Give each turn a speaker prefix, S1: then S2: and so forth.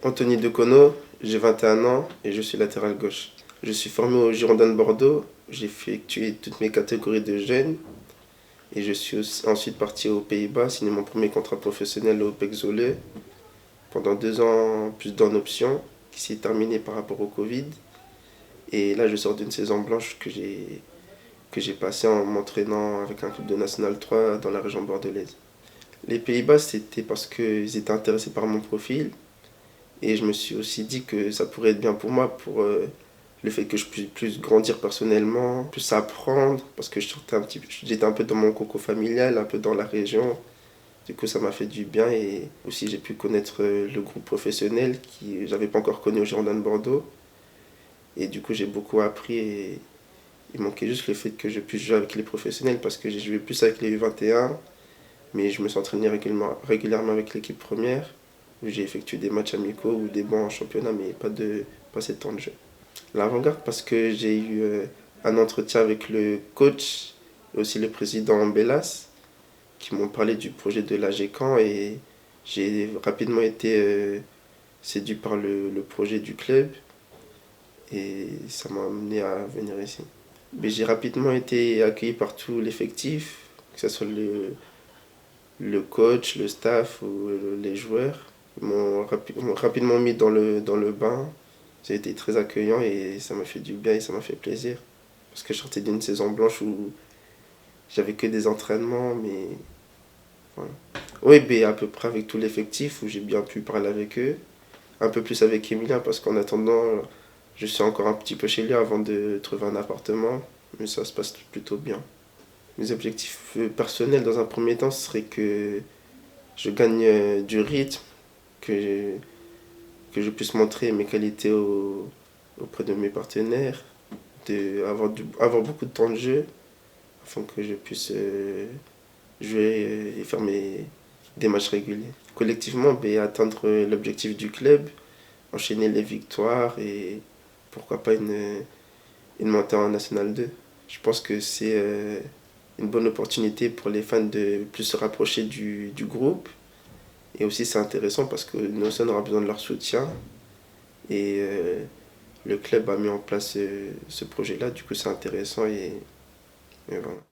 S1: Anthony Decono, j'ai 21 ans et je suis latéral gauche. Je suis formé au Girondin de Bordeaux, j'ai effectué toutes mes catégories de jeunes et je suis ensuite parti aux Pays-Bas, signer mon premier contrat professionnel au PEC Zwolle pendant 2 ans plus d'en option qui s'est terminé par rapport au Covid. Et là je sors d'une saison blanche que j'ai passée en m'entraînant avec un club de National 3 dans la région bordelaise. Les Pays-Bas, c'était parce qu'ils étaient intéressés par mon profil. Et je me suis aussi dit que ça pourrait être bien pour moi, pour le fait que je puisse plus grandir personnellement, plus apprendre, parce que j'étais un peu dans mon coco familial, un peu dans la région. Du coup, ça m'a fait du bien et aussi j'ai pu connaître le groupe professionnel qui j'avais pas encore connu au Girondin de Bordeaux. Et du coup, j'ai beaucoup appris et il manquait juste le fait que je puisse jouer avec les professionnels parce que j'ai joué plus avec les U21, mais je me suis entraîné régulièrement avec l'équipe première où j'ai effectué des matchs amicaux ou des bons en championnat, mais pas assez de temps de jeu. L'avant-garde parce que j'ai eu un entretien avec le coach et aussi le président Bellas qui m'ont parlé du projet de l'AGCAN et j'ai rapidement été séduit par le projet du club et ça m'a amené à venir ici. Mais j'ai rapidement été accueilli par tout l'effectif, que ce soit le coach, le staff ou les joueurs. Ils m'ont rapidement mis dans le bain. J'ai été très accueillant et ça m'a fait du bien et ça m'a fait plaisir. Parce que je sortais d'une saison blanche où j'avais que des entraînements, mais voilà. Oui, ben, à peu près avec tout l'effectif où j'ai bien pu parler avec eux. Un peu plus avec Emilien parce qu'en attendant, je suis encore un petit peu chez lui avant de trouver un appartement. Mais ça se passe plutôt bien. Mes objectifs personnels dans un premier temps, ce serait que je gagne du rythme, que que je puisse montrer mes qualités auprès de mes partenaires, avoir beaucoup de temps de jeu afin que je puisse jouer et faire des matchs réguliers. Collectivement, ben, atteindre l'objectif du club, enchaîner les victoires et pourquoi pas une montée en National 2. Je pense que c'est une bonne opportunité pour les fans de plus se rapprocher du groupe. Et aussi c'est intéressant parce que nous aussi on aura besoin de leur soutien. Et le club a mis en place ce projet-là, du coup c'est intéressant et voilà.